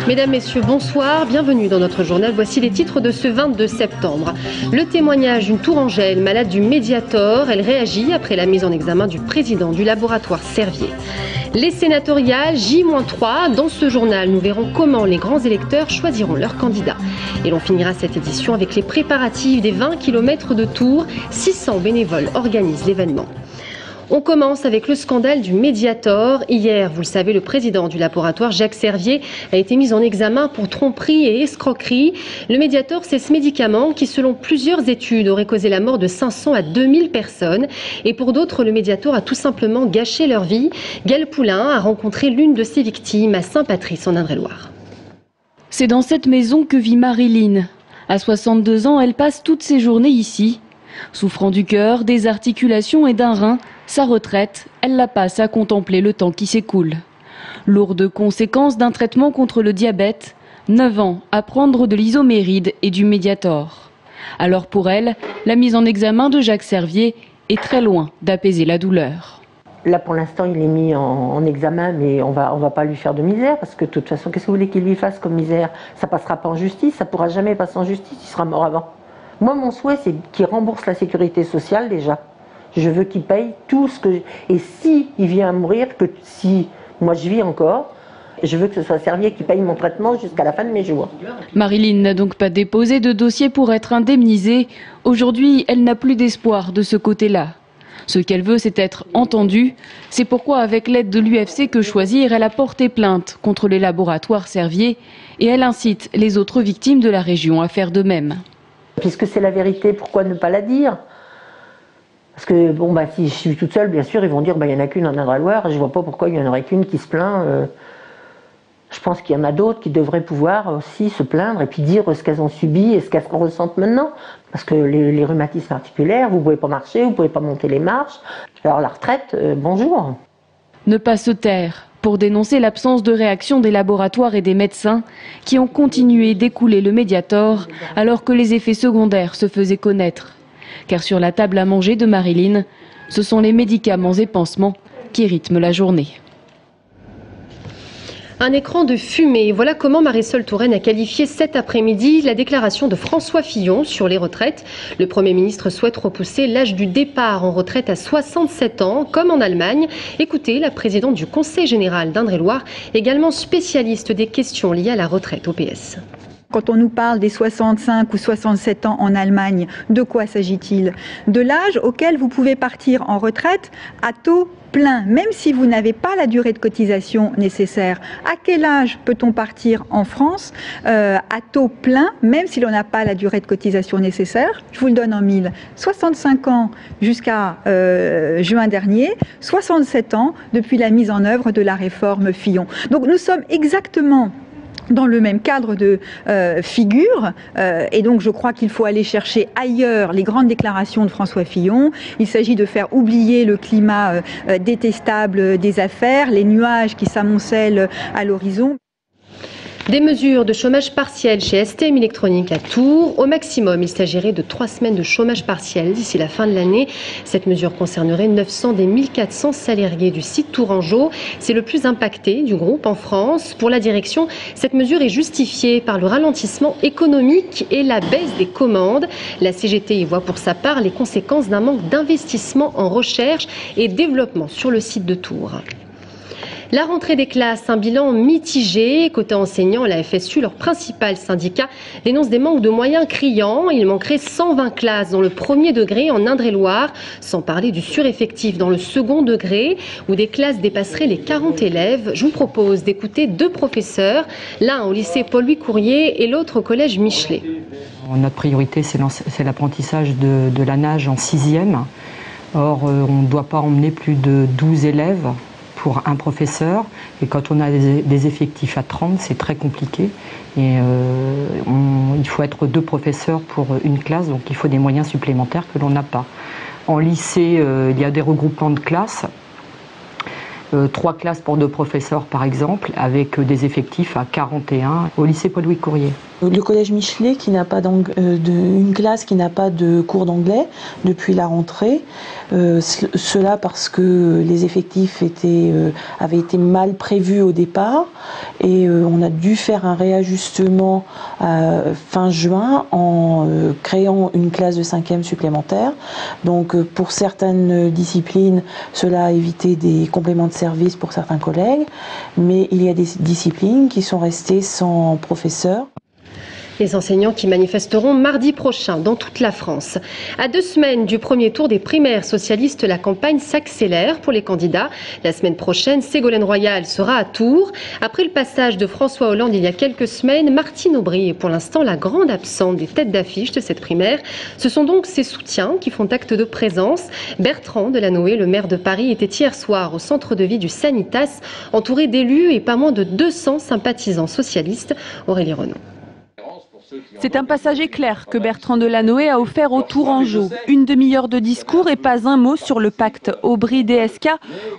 Mesdames, Messieurs, bonsoir, bienvenue dans notre journal. Voici les titres de ce 22 septembre. Le témoignage d'une Tourangelle malade du Mediator. Elle réagit après la mise en examen du président du laboratoire Servier. Les sénatoriales J-3. Dans ce journal, nous verrons comment les grands électeurs choisiront leurs candidats. Et l'on finira cette édition avec les préparatifs des 20 km de Tours. 600 bénévoles organisent l'événement. On commence avec le scandale du Mediator. Hier, vous le savez, le président du laboratoire, Jacques Servier, a été mis en examen pour tromperie et escroquerie. Le Mediator, c'est ce médicament qui, selon plusieurs études, aurait causé la mort de 500 à 2000 personnes. Et pour d'autres, le Mediator a tout simplement gâché leur vie. Gaël Poulain a rencontré l'une de ses victimes à Saint-Patrice, en Indre-et-Loire. C'est dans cette maison que vit Marilyn. À 62 ans, elle passe toutes ses journées ici. Souffrant du cœur, des articulations et d'un rein, sa retraite, elle la passe à contempler le temps qui s'écoule. Lourde conséquence d'un traitement contre le diabète, 9 ans à prendre de l'isoméride et du Mediator. Alors pour elle, la mise en examen de Jacques Servier est très loin d'apaiser la douleur. Là pour l'instant il est mis en examen, mais on va pas lui faire de misère, parce que de toute façon, qu'est-ce que vous voulez qu'il lui fasse comme misère? Ça passera pas en justice, ça pourra jamais passer en justice, il sera mort avant. Moi, mon souhait, c'est qu'il rembourse la sécurité sociale déjà. Je veux qu'il paye tout ce que... Et si il vient à mourir, que si moi je vis encore, je veux que ce soit Servier qui paye mon traitement jusqu'à la fin de mes jours. Marilyn n'a donc pas déposé de dossier pour être indemnisée. Aujourd'hui, elle n'a plus d'espoir de ce côté-là. Ce qu'elle veut, c'est être entendue. C'est pourquoi, avec l'aide de l'UFC Que Choisir, elle a porté plainte contre les laboratoires Servier et elle incite les autres victimes de la région à faire de même. Puisque c'est la vérité, pourquoi ne pas la dire? Parce que, bon, si je suis toute seule, bien sûr, ils vont dire, il n'y en a qu'une en Indre-et-Loire, je vois pas pourquoi il n'y en aurait qu'une qui se plaint. Je pense qu'il y en a d'autres qui devraient pouvoir aussi se plaindre et puis dire ce qu'elles ont subi et ce qu'elles ressentent maintenant. Parce que les rhumatismes articulaires, vous ne pouvez pas marcher, vous ne pouvez pas monter les marches. Alors la retraite, bonjour. Ne pas se taire pour dénoncer l'absence de réaction des laboratoires et des médecins qui ont continué d'écouler le Mediator alors que les effets secondaires se faisaient connaître. Car sur la table à manger de Marilyn, ce sont les médicaments et pansements qui rythment la journée. Un écran de fumée. Voilà comment Marisol Touraine a qualifié cet après-midi la déclaration de François Fillon sur les retraites. Le Premier ministre souhaite repousser l'âge du départ en retraite à 67 ans, comme en Allemagne. Écoutez la présidente du Conseil général d'Indre-et-Loire, également spécialiste des questions liées à la retraite au PS. Quand on nous parle des 65 ou 67 ans en Allemagne, de quoi s'agit-il? De l'âge auquel vous pouvez partir en retraite à taux plein, même si vous n'avez pas la durée de cotisation nécessaire. À quel âge peut-on partir en France à taux plein, même si l'on n'a pas la durée de cotisation nécessaire? Je vous le donne en mille. 65 ans jusqu'à juin dernier, 67 ans depuis la mise en œuvre de la réforme Fillon. Donc nous sommes exactement dans le même cadre de figure, et donc je crois qu'il faut aller chercher ailleurs les grandes déclarations de François Fillon. Il s'agit de faire oublier le climat détestable des affaires, les nuages qui s'amoncellent à l'horizon. Des mesures de chômage partiel chez STM Électronique à Tours. Au maximum, il s'agirait de 3 semaines de chômage partiel d'ici la fin de l'année. Cette mesure concernerait 900 des 1400 salariés du site Tourangeau. C'est le plus impacté du groupe en France. Pour la direction, cette mesure est justifiée par le ralentissement économique et la baisse des commandes. La CGT y voit pour sa part les conséquences d'un manque d'investissement en recherche et développement sur le site de Tours. La rentrée des classes, un bilan mitigé. Côté enseignants, la FSU, leur principal syndicat, dénonce des manques de moyens criants. Il manquerait 120 classes dans le premier degré en Indre-et-Loire, sans parler du sureffectif dans le second degré, où des classes dépasseraient les 40 élèves. Je vous propose d'écouter 2 professeurs, l'un au lycée Paul-Louis Courier et l'autre au collège Michelet. Notre priorité, c'est l'apprentissage de la nage en 6e. Or, on ne doit pas emmener plus de 12 élèves pour un professeur, et quand on a des effectifs à 30, c'est très compliqué, et il faut être 2 professeurs pour une classe, donc il faut des moyens supplémentaires que l'on n'a pas. En lycée, il y a des regroupements de classes, 3 classes pour 2 professeurs par exemple, avec des effectifs à 41 au lycée Paul-Louis Courier. Le collège Michelet qui n'a pas une classe qui n'a pas de cours d'anglais depuis la rentrée. Cela parce que les effectifs avaient été mal prévus au départ et on a dû faire un réajustement fin juin en créant une classe de 5e supplémentaire. Donc pour certaines disciplines, cela a évité des compléments de service pour certains collègues, mais il y a des disciplines qui sont restées sans professeur. Les enseignants qui manifesteront mardi prochain dans toute la France. À 2 semaines du premier tour des primaires socialistes, la campagne s'accélère pour les candidats. La semaine prochaine, Ségolène Royal sera à Tours. Après le passage de François Hollande il y a quelques semaines, Martine Aubry est pour l'instant la grande absente des têtes d'affiche de cette primaire. Ce sont donc ses soutiens qui font acte de présence. Bertrand Delanoë, le maire de Paris, était hier soir au centre de vie du Sanitas, entouré d'élus et pas moins de 200 sympathisants socialistes. Aurélie Renaud. C'est un passage éclair que Bertrand Delanoë a offert au Tourangeau. Une demi-heure de discours et pas un mot sur le pacte Aubry-DSK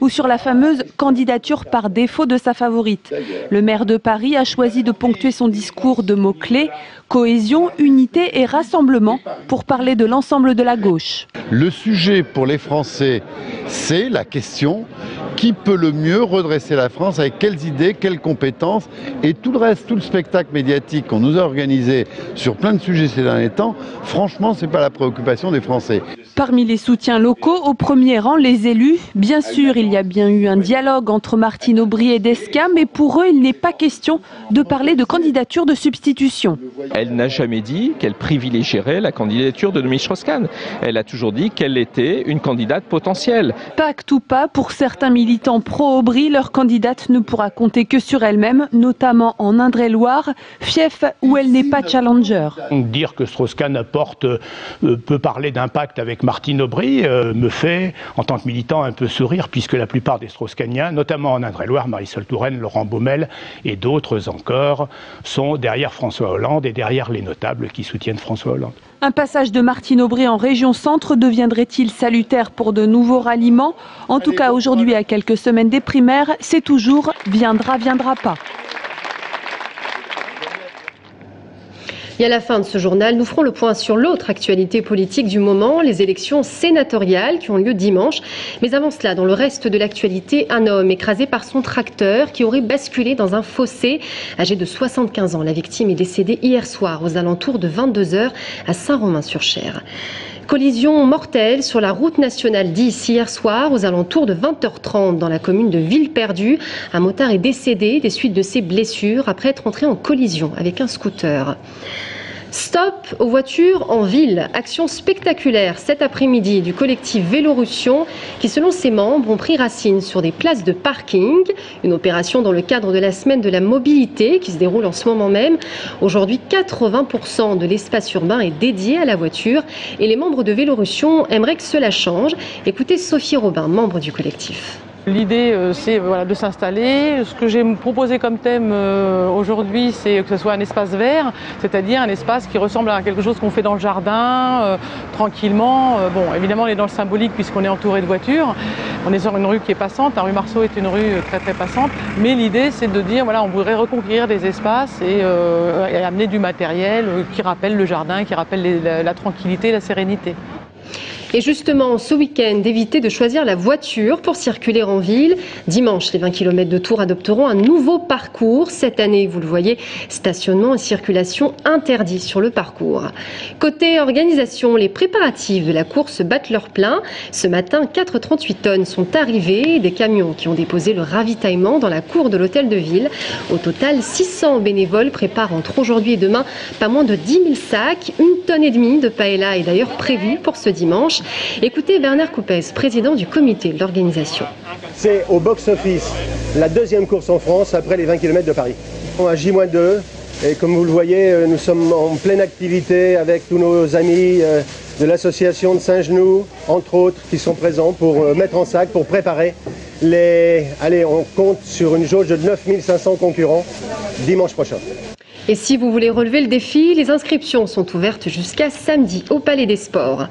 ou sur la fameuse candidature par défaut de sa favorite. Le maire de Paris a choisi de ponctuer son discours de mots-clés, cohésion, unité et rassemblement pour parler de l'ensemble de la gauche. Le sujet pour les Français, c'est la question qui peut le mieux redresser la France, avec quelles idées, quelles compétences, et tout le reste, tout le spectacle médiatique qu'on nous a organisé sur plein de sujets ces derniers temps, franchement, c'est pas la préoccupation des Français. Parmi les soutiens locaux, au premier rang, les élus. Bien sûr, il y a bien eu un dialogue entre Martine Aubry et Desca, mais pour eux, il n'est pas question de parler de candidature de substitution. Elle n'a jamais dit qu'elle privilégierait la candidature de Dominique Strauss-Kahn. Elle a toujours dit qu'elle était une candidate potentielle. Pacte ou pas, pour certains militants pro-Aubry, leur candidate ne pourra compter que sur elle-même, notamment en Indre-et-Loire, fief où elle n'est pas challenger. Dire que Strauss-Kahn peut parler d'un pacte avec Martine Aubry me fait, en tant que militant, un peu sourire, puisque la plupart des Strauss-Kahniens, notamment en Indre-et-Loire, Marisol Touraine, Laurent Baumel et d'autres encore, sont derrière François Hollande et derrière les notables qui soutiennent François Hollande. Un passage de Martine Aubry en région centre deviendrait-il salutaire pour de nouveaux ralliements? En tout cas, aujourd'hui, à quelques semaines des primaires, c'est toujours « viendra, viendra pas ». Et à la fin de ce journal, nous ferons le point sur l'autre actualité politique du moment, les élections sénatoriales qui ont lieu dimanche. Mais avant cela, dans le reste de l'actualité, un homme écrasé par son tracteur qui aurait basculé dans un fossé. Âgé de 75 ans, la victime est décédée hier soir aux alentours de 22 h à Saint-Romain-sur-Cher. Collision mortelle sur la route nationale 10 hier soir aux alentours de 20 h 30 dans la commune de Villeperdue. Un motard est décédé des suites de ses blessures après être entré en collision avec un scooter. Stop aux voitures en ville. Action spectaculaire cet après-midi du collectif Vélorussion qui, selon ses membres, ont pris racine sur des places de parking. Une opération dans le cadre de la semaine de la mobilité qui se déroule en ce moment même. Aujourd'hui, 80% de l'espace urbain est dédié à la voiture et les membres de Vélorussion aimeraient que cela change. Écoutez Sophie Robin, membre du collectif. L'idée, c'est de s'installer. Ce que j'ai proposé comme thème aujourd'hui, c'est que ce soit un espace vert, c'est-à-dire un espace qui ressemble à quelque chose qu'on fait dans le jardin, tranquillement. Bon, évidemment, on est dans le symbolique puisqu'on est entouré de voitures. On est sur une rue qui est passante. La rue Marceau est une rue très très passante. Mais l'idée, c'est de dire, voilà, on voudrait reconquérir des espaces et amener du matériel qui rappelle le jardin, qui rappelle la tranquillité, la sérénité. Et justement, ce week-end, évitez de choisir la voiture pour circuler en ville. Dimanche, les 20 km de Tours adopteront un nouveau parcours. Cette année, vous le voyez, stationnement et circulation interdits sur le parcours. Côté organisation, les préparatifs de la course battent leur plein. Ce matin, 4,38 tonnes sont arrivées, des camions qui ont déposé le ravitaillement dans la cour de l'hôtel de ville. Au total, 600 bénévoles préparent entre aujourd'hui et demain pas moins de 10 000 sacs. 1,5 tonne de paella est d'ailleurs prévue pour ce dimanche. Écoutez Bernard Coupez, président du comité de l'organisation. C'est au box-office la deuxième course en France après les 20 km de Paris. À J-2 et comme vous le voyez, nous sommes en pleine activité avec tous nos amis de l'association de Saint-Genoux, entre autres, qui sont présents pour mettre en sac, pour préparer les... Allez, on compte sur une jauge de 9500 concurrents dimanche prochain. Et si vous voulez relever le défi, les inscriptions sont ouvertes jusqu'à samedi au Palais des Sports.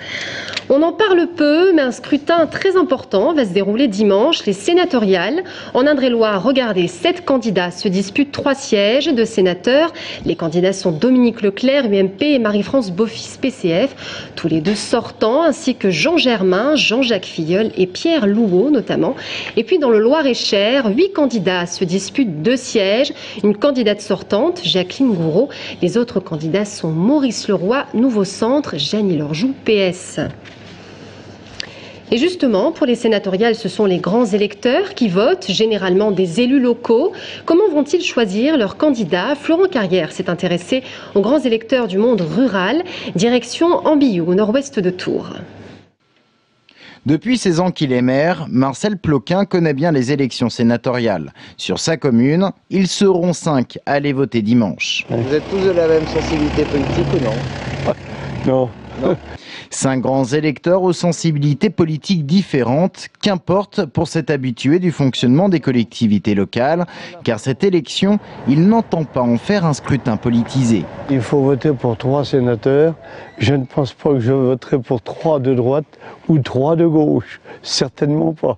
On en parle peu, mais un scrutin très important va se dérouler dimanche, les sénatoriales. En Indre-et-Loire, regardez, 7 candidats se disputent 3 sièges de sénateurs. Les candidats sont Dominique Leclerc, UMP, et Marie-France Beaufils, PCF, tous les deux sortants, ainsi que Jean Germain, Jean-Jacques Filleul et Pierre Louot notamment. Et puis dans le Loir-et-Cher, 8 candidats se disputent 2 sièges. Une candidate sortante, Jacqueline Gouraud. Les autres candidats sont Maurice Leroy, Nouveau Centre, Jeanne Lorjou, PS. Et justement, pour les sénatoriales, ce sont les grands électeurs qui votent, généralement des élus locaux. Comment vont-ils choisir leurs candidats? Florent Carrière s'est intéressé aux grands électeurs du monde rural, direction Ambiou, au nord-ouest de Tours. Depuis 16 ans qu'il est maire, Marcel Ploquin connaît bien les élections sénatoriales. Sur sa commune, ils seront 5 à aller voter dimanche. Vous êtes tous de la même sensibilité politique ou non? Non. 5 grands électeurs aux sensibilités politiques différentes, qu'importe pour cet habitué du fonctionnement des collectivités locales, car cette élection, il n'entend pas en faire un scrutin politisé. Il faut voter pour 3 sénateurs. Je ne pense pas que je voterai pour 3 de droite ou 3 de gauche. Certainement pas.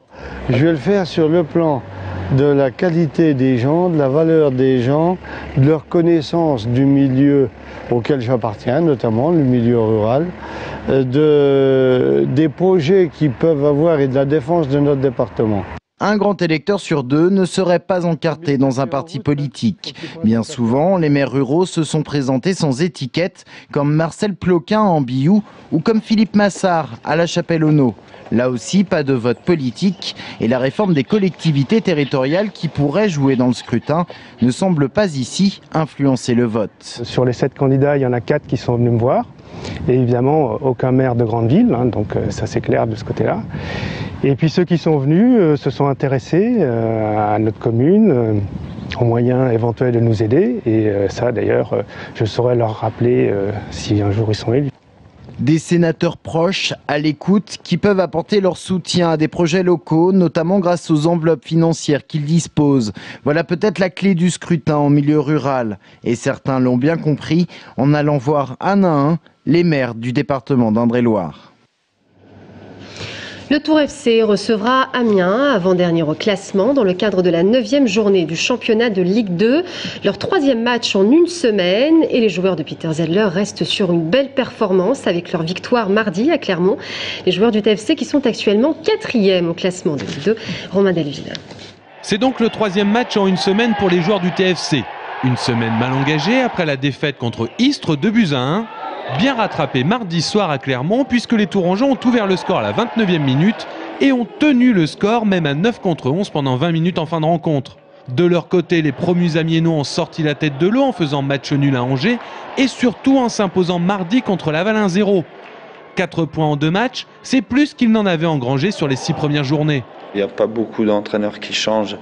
Je vais le faire sur le plan de la qualité des gens, de la valeur des gens, de leur connaissance du milieu auquel j'appartiens, notamment le milieu rural, des projets qu'ils peuvent avoir et de la défense de notre département. Un grand électeur sur 2 ne serait pas encarté dans un parti politique. Bien souvent, les maires ruraux se sont présentés sans étiquette, comme Marcel Ploquin en Ambiou ou comme Philippe Massard à La Chapelle-Auneau. Là aussi, pas de vote politique et la réforme des collectivités territoriales qui pourrait jouer dans le scrutin ne semble pas ici influencer le vote. Sur les 7 candidats, il y en a 4 qui sont venus me voir. Et évidemment, aucun maire de grande ville, donc ça c'est clair de ce côté-là. Et puis ceux qui sont venus se sont intéressés à notre commune, aux moyens éventuels de nous aider. Et ça d'ailleurs, je saurais leur rappeler si un jour ils sont élus. Des sénateurs proches, à l'écoute, qui peuvent apporter leur soutien à des projets locaux, notamment grâce aux enveloppes financières qu'ils disposent. Voilà peut-être la clé du scrutin en milieu rural. Et certains l'ont bien compris en allant voir un à un les maires du département d'Indre-et-Loire. Le Tours FC recevra Amiens, avant-dernier au classement, dans le cadre de la 9e journée du championnat de Ligue 2. Leur 3e match en une semaine et les joueurs de Peter Zedler restent sur une belle performance avec leur victoire mardi à Clermont. Les joueurs du TFC qui sont actuellement 4e au classement de Ligue 2. Romain Delville. C'est donc le 3e match en une semaine pour les joueurs du TFC. Une semaine mal engagée après la défaite contre Istres 2-1. Bien rattrapé mardi soir à Clermont puisque les Tourangeaux ont ouvert le score à la 29e minute et ont tenu le score même à 9 contre 11 pendant 20 minutes en fin de rencontre. De leur côté, les promus amiénois ont sorti la tête de l'eau en faisant match nul à Angers et surtout en s'imposant mardi contre Laval 1-0. 4 points en 2 matchs, c'est plus qu'ils n'en avaient engrangé sur les 6 premières journées. Il n'y a pas beaucoup d'entraîneurs qui changent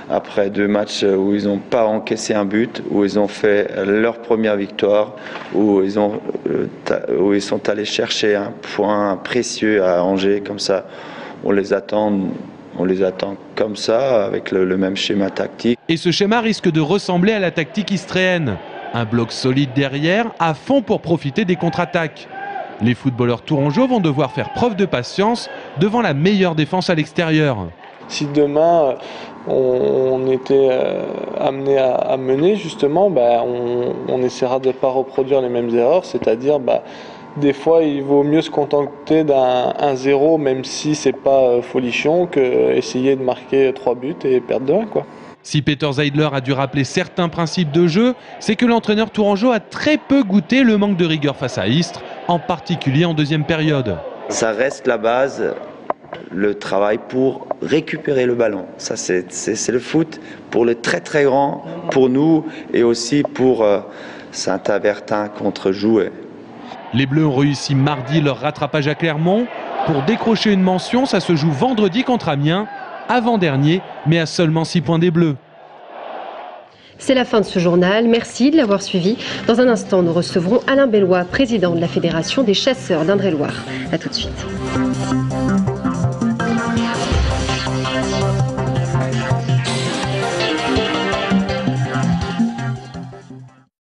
après 2 matchs où ils n'ont pas encaissé un but, où ils ont fait leur première victoire, où ils sont allés chercher un point précieux à Angers. Comme ça, on les attend comme ça, avec le même schéma tactique. Et ce schéma risque de ressembler à la tactique istréenne. Un bloc solide derrière, à fond pour profiter des contre-attaques. Les footballeurs tourangeaux vont devoir faire preuve de patience devant la meilleure défense à l'extérieur. Si demain on était amené à mener, justement, on essaiera de ne pas reproduire les mêmes erreurs, c'est-à-dire des fois il vaut mieux se contenter d'un 1-0 même si c'est pas folichon que essayer de marquer 3 buts et perdre 2-1 quoi. Si Peter Zeidler a dû rappeler certains principes de jeu, c'est que l'entraîneur tourangeau a très peu goûté le manque de rigueur face à Istres, en particulier en deuxième période. Ça reste la base, le travail pour récupérer le ballon. Ça c'est le foot pour les très très grands, pour nous et aussi pour Saint-Avertin contre Jouet. Les Bleus ont réussi mardi leur rattrapage à Clermont. Pour décrocher une mention, ça se joue vendredi contre Amiens, avant-dernier, mais à seulement 6 points des Bleus. C'est la fin de ce journal. Merci de l'avoir suivi. Dans un instant, nous recevrons Alain Bellois, président de la Fédération des chasseurs d'Indre-et-Loire. A tout de suite.